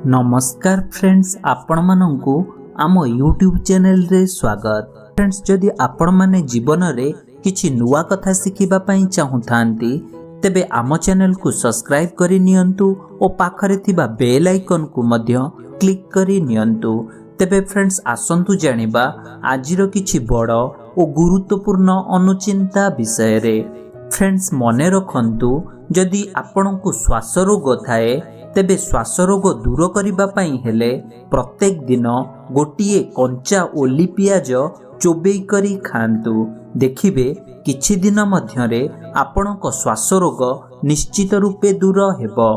नमस्कार फ्रेंड्स, आपण मानंकु आम यूट्यूब चैनल रे स्वागत। फ्रेंड्स, जदि आपण माने जीवन रे किछि नुवा कथा शिखिबा पई चाहुथांती तेबे आम चैनल को सब्सक्राइब करि नियंतु ओ पाखरे थिबा बेल आइकन को मध्य क्लिक करि नियंतु। तेबे फ्रेंड्स, आसंतु जानिबा आजिरो किछि बड़ ओ गुरुत्वपूर्ण अनुचिंता विषय रे। फ्रेंड्स, मने रखंतु जदि आपनकु श्वास रोग थाए तेबे श्वास रोग दूर करिबा पई हेले प्रत्येक दिन गोटिए कंचा ओली पियाज चोबेई करी खांतु। देखिबे किछि दिन मध्यरे आपनक श्वास रोग निश्चित रूपे दूर हेबो।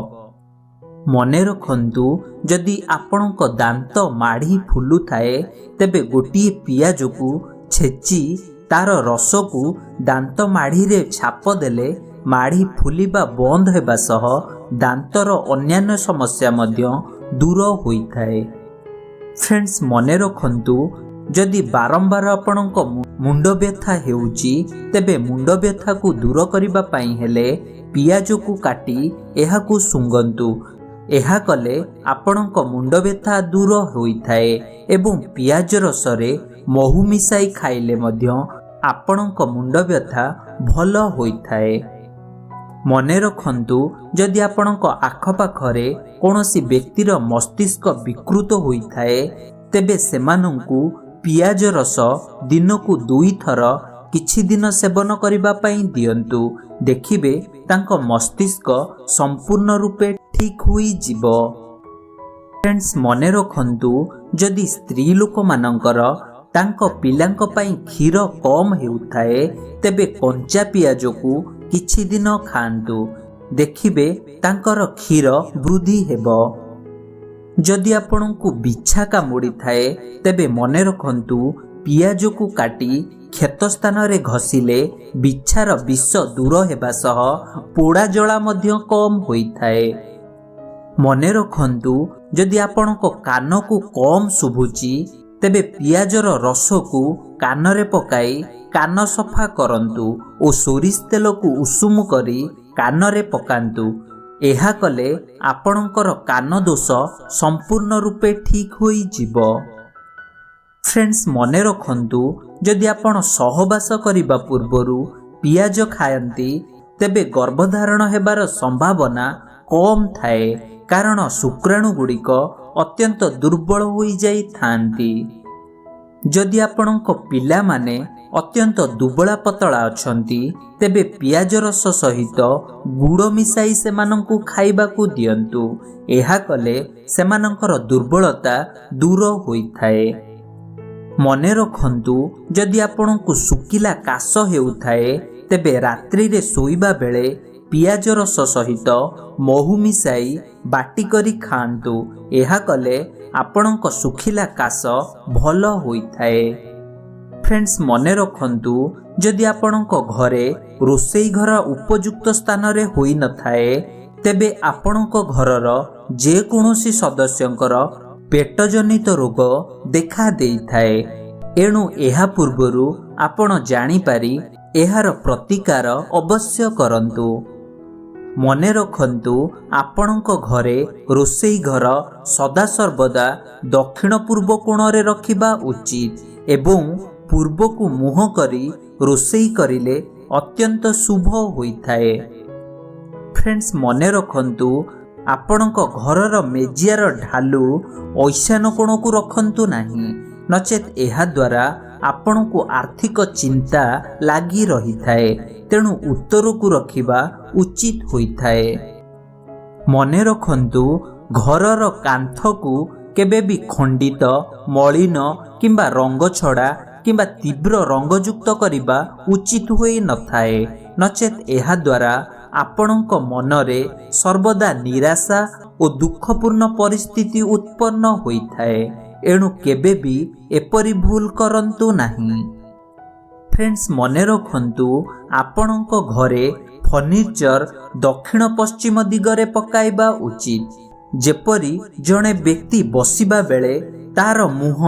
मने रखंतु जदि आपनक दांत माढ़ी फुलु थाए तेबे गोटिए पियाज को छेची तार रस को दांत माढ़ी रे छाप देले माढ़ी फुलिबा बंद हेबा सह दांतर अन्यान्य समस्या मध्य दूर होइथाए। फ्रेंड्स, मने रखंतु जदि बारंबार आपणक मुंड व्यथा हेउची तेबे मुंड व्यथा को दूर करिबा पई हेले पियाज को काटी एहा को सुंगंतु। एहा कले आपणक मुंड व्यथा दूर होइथाए एवं पियाज रसरे महू मिसाई खाइले मध्य आपणक मुंड व्यथा भल होइथाए। मने रखंतु जदि आपणक आखपाखरे कौनसी व्यक्तिर मस्तिष्क विकृत होइथाए तेबे सेमानंकु पियाज रस दिनकु 2 थर किछि दिन सेवन करिबा पई दियंतु। देखिबे तांको मस्तिष्क संपूर्ण रूपे ठीक होई जिवो। फ्रेंड्स, मने रखंतु जदि स्त्री लोक मानंकर तांको पिलांको पई क्षीर कम हेउथाए तेबे कंचा पियाज को किछि दिन खांतु। देखिबे तांकर क्षीर वृद्धि हेबो। जदि आपनकु बिछा कामुड़ी थाए तेबे मने रखंतु पियाज को काटी क्षत स्थान रे घसिले बिछार विष दूर हेबा सह पोड़ा जला मध्य कम होइथाए। मने रखंतु जदि आपनक कान को कम शुभुची तेबे पियाजर रस को कान रे पकाई कान सफा करंतु ओ सोरिष तेल को उषुम करी कान रे पकांतु। एहा कले आपणकर कान दोष संपूर्ण रूपे ठीक होई जिवो। फ्रेंड्स, मने रखंतु जदि आपण सहवास करिबा पूर्वरु पियाज खायंती तेबे गर्भधारण हेबार संभावना कम थाए, कारण शुक्राणु गुड़िक अत्यंत दुर्बल होई जाई थांती। जदि आपणक पिला माने अत्यंत दुबला पतला अछंती तेबे पियाज रस सहित गुड़ मिसाई सेमानंकु खाइबाकू दियंतु। एहा कले सेमानंकर दुर्बलता दूर होइथाए। मने रखंतु जदि आपणकु सुकिला काश हेउथाए तेबे रात्रि रे सोइबा बेले पियाज रस सहित महू मिसाई बाटी करी खांतु। एहा कले आपणक सुखिला काश भल होइथाए। फ्रेंड्स, मने रखंतु जदि आपणक घरे रोसई घर उपयुक्त स्थान रे होई न थाए तेबे आपणक घरर जे कोनोसी सदस्यंकर पेट जनित रोग देखा देइथाए। एणु एहा पूर्वरु आपण जानि पारि एहार प्रतिकार अवश्य करंतु। मने रखंतु आपणक घरे रोसई घर सदा सर्वदा दक्षिण पूर्व कोण रे रखिबा उचित एवं पूर्व को मुह करी रोसई करिले अत्यंत शुभ होइथाए। फ्रेंड्स, मने रखंतु आपणक घरर मेजियार ढालू ऐशान कोण को रखंतु नाही, नचेत एहा द्वारा आपणकु आर्थिक चिंता लागी रही थाए। तेणु उत्तर को रखिबा उचित होइथाए। मने रखंतु घरर कांथ को केबे भी खंडित मलिन किंबा रंग छड़ा किंबा तीव्र रंगयुक्त करिबा उचित होई न थाए, नचेत एहा द्वारा आपणक मनरे सर्वदा निराशा और दुखपूर्ण परिस्थिति उत्पन्न होइथाए। एणु केबे भी एपरि भूल करंतु नाही। फ्रेंड्स, मने रखंतु आपणक घरे फर्निचर दक्षिण पश्चिम दिगरे पकाइबा उचित, जेपरि जणे व्यक्ति बसिबा बेले तार मुह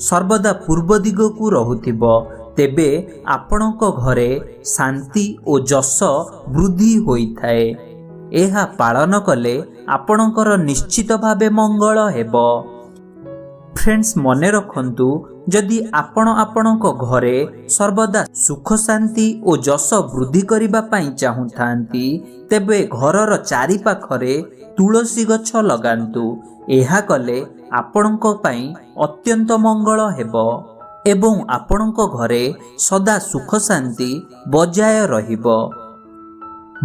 सर्वदा पूर्व दिग को रहुथिबो। तेबे आपणक घरे शांति और जश वृद्धि होइथाए। ଏହା ପାଳନ କଲେ ଆପଣଙ୍କର ନିଶ୍ଚିତ ଭାବେ ମଙ୍ଗଳ ହେବ। फ्रेंड्स मने रखंतु जदि आपण आपणक घरे सर्वदा सुख शांति और जश वृद्धि करिबा पई चाहुथांती तेबे घरर चारि पाखरे तुलसी गछ लगांतु। एहा कले आपणक पई अत्यंत मंगल हेबो एवं आपणक घरे सदा सुख शांति बजाय रहिबो।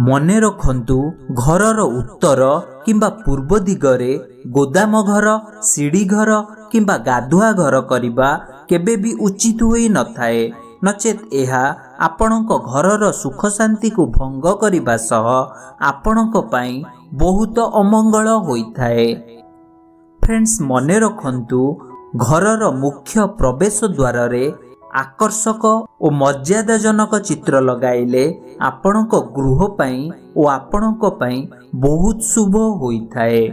मने रखंतु घरर उत्तर किंबा पूर्व दिगरे गोदाम घर, सीढ़ी घर किंबा गाधुआ घर करिबा केबे भी उचित होई न थाए, नचेत एहा आपणक घरर सुख शांति को भंग करिबा सह आपणक पई बहुत अमंगल होइथाए। फ्रेंड्स मने रखंतु घरर मुख्य प्रवेश द्वार रे आकर्षक और मर्यादाजनक चित्र लगाइले आपणक गृह पई और आपणक पई बहुत शुभ होइथाए।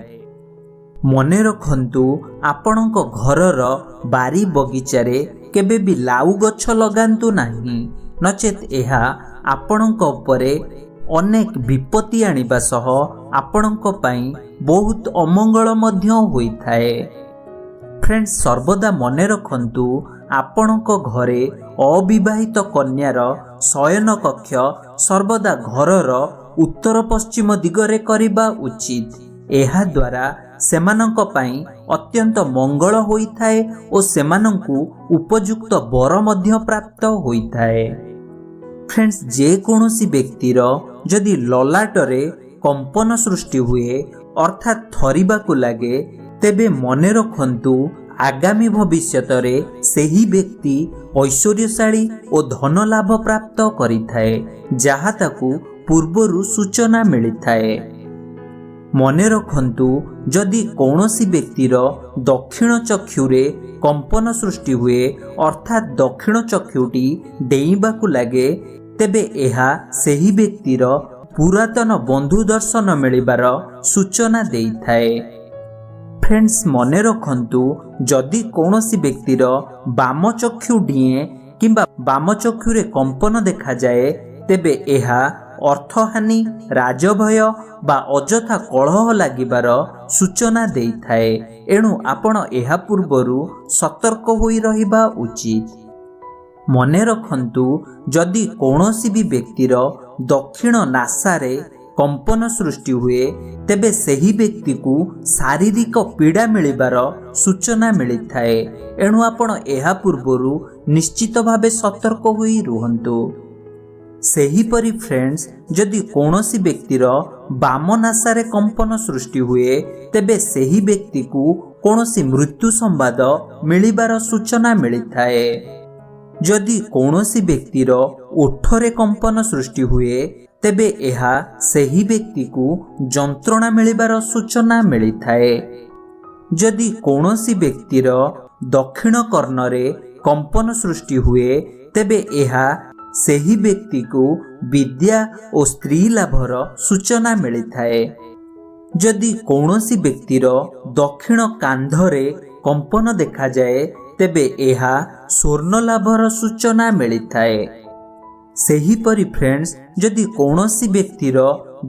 मने रखंतु आपणक घरर बारी बगीचारे केबे भी लाउ गछ लगांतु नाही, नचेत एहा आपणक उपरे अनेक विपत्ति आनिबा सह आपणक पई बहुत अमंगल मध्य होइथाए। फ्रेंड्स सर्वदा मने रखंतु आपणक घरे अविवाहित कन्यार शयन कक्ष सर्वदा घरर उत्तर पश्चिम दिगरे करिबा उचित। एहा द्वारा सेमानंक पई अत्यंत मंगल होइथाए और सेमानंकु उपयुक्त बर मध्य प्राप्त होइथाए। फ्रेंड्स जे कोनोसी व्यक्तिर जदि ललाटरे कंपन सृष्टि हुए अर्थात थरिबाकु लागे तेबे मने रखंतु आगामी भविष्यतरे सेही व्यक्ति ऐश्वर्यशाली और धन लाभ प्राप्त करिथाए, जहा ताकु पूर्वरु सूचना मिलिथाए। मने रखंतु जदि कौनसी व्यक्तिर दक्षिण चक्षुरे कंपन सृष्टि हुए अर्थात दक्षिण चक्षुटी डेइबाकु लागे तेबे एहा सेही व्यक्तिर पुरातन बंधु दर्शन मिलिबार सूचना देइथाए। फ्रेंड्स मने रखंतु जदि कौनसी व्यक्तिर बाम चक्षु डिए किंबा बाम चक्षुरे कंपन देखा जाए तेबे एहा अर्थहानि, राजभय बा अजथा कलह लागिबार सूचना देइथाए। एणु आपण एहा पूर्वरु सतर्क होई रहिबा उचित। मने रखंतु जदि कौनसी भी व्यक्तिर दक्षिण नासारे कंपन सृष्टि हुए तेबे सेही व्यक्ति को शारीरिक पीड़ा मिलिबार सूचना मिलिथाए। एणु आपण एहा पूर्वरु निश्चित भावे सतर्क होई रुहंतु। सेहीपरि फ्रेंड्स जदि कौनसी व्यक्तिर बाम नासारे कंपन सृष्टि हुए तेबे सेही व्यक्ति को कौनसी मृत्यु संवाद मिलिबार सूचना मिलिथाए। जदि कौनसी व्यक्तिर ओठरे कंपन सृष्टि हुए तेबे एहा सेही व्यक्ति को जंत्रणा मिलिबार सूचना मिलिथाए। जदि कौनसी व्यक्तिर दक्षिण कर्णरे कंपन सृष्टि हुए तेबे एहा सेही व्यक्ति को विद्या और स्त्री लाभर सूचना मिलिथाए। जदि कौनसी व्यक्तिर दक्षिण कांधरे कंपन देखा जाए तेबे एहा स्वर्ण लाभर सूचना मिलिथाए। सेहीपरि फ्रेंड्स जदि कौनसी व्यक्तिर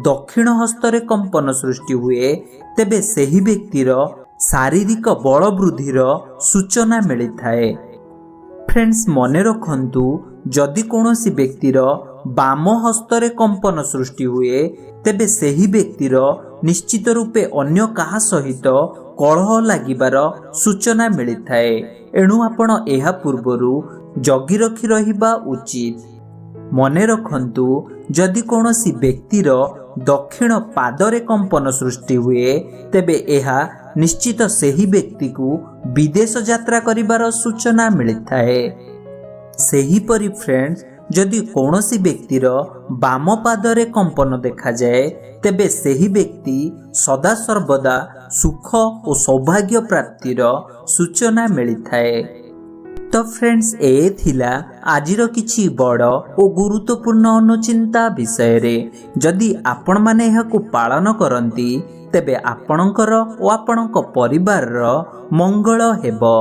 दक्षिण हस्तरे कंपन सृष्टि हुए तेबे सेही व्यक्तिर शारीरिक बल वृद्धिर सूचना मिलिथाए। फ्रेंड्स मने रखंतु जदि कौनसी व्यक्तिर बाम हस्तरे कंपन सृष्टि हुए तेबे सेही व्यक्तिर निश्चित रूपे अन्य काहा सहित कलह लागिबार सूचना मिलिथाए। एणु आपण एहा पूर्वरु जगी रखि रहिबा उचित। मने रखंतु जदि कौनसी व्यक्तिर दक्षिण पादरे कंपन सृष्टि हुए तेबे एहा निश्चित सेही व्यक्ति को विदेश यात्रा करिबार सूचना मिलिथाए। सेहीपरि फ्रेंड्स जदि कौनसी व्यक्तिर बाम पादरे कंपन देखा जाए तेबे सेही व्यक्ति सदा सर्वदा सुख और सौभाग्य प्राप्तिर सूचना मिलिथाए। तो फ्रेंड्स ए थिला आजिर किछि बड़ और गुरुत्वपूर्ण अनुचिंता विषय रे। जदि आपण माने एहाकु पालन करंती तेबे आपणकर और आपणक परिवार मंगल हेबो।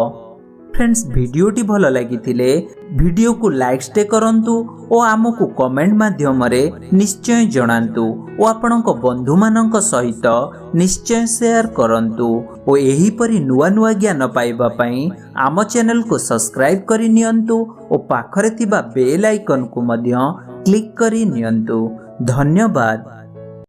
फ्रेंड्स वीडियोटी भल लगिथिले वीडियो को लाइक करंतु और आमको कमेंट माध्यम रे निश्चय जणांतु। ଓ ଆପଣଙ୍କ ବନ୍ଧୁମାନଙ୍କ ସହିତ ନିଶ୍ଚୟ ସେୟାର କରନ୍ତୁ ଓ ଏହିପରି ନୂଆ ନୂଆ ଜ୍ଞାନ ପାଇବା ପାଇଁ ଆମ ଚ୍ୟାନେଲକୁ ସବସ୍କ୍ରାଇବ୍ କରି ନିଅନ୍ତୁ ଓ ପାଖରେ ଥିବା ବେଲ୍ ଆଇକନକୁ ମଧ୍ୟ କ୍ଲିକ୍ କରି ନିଅନ୍ତୁ। ଧନ୍ୟବାଦ।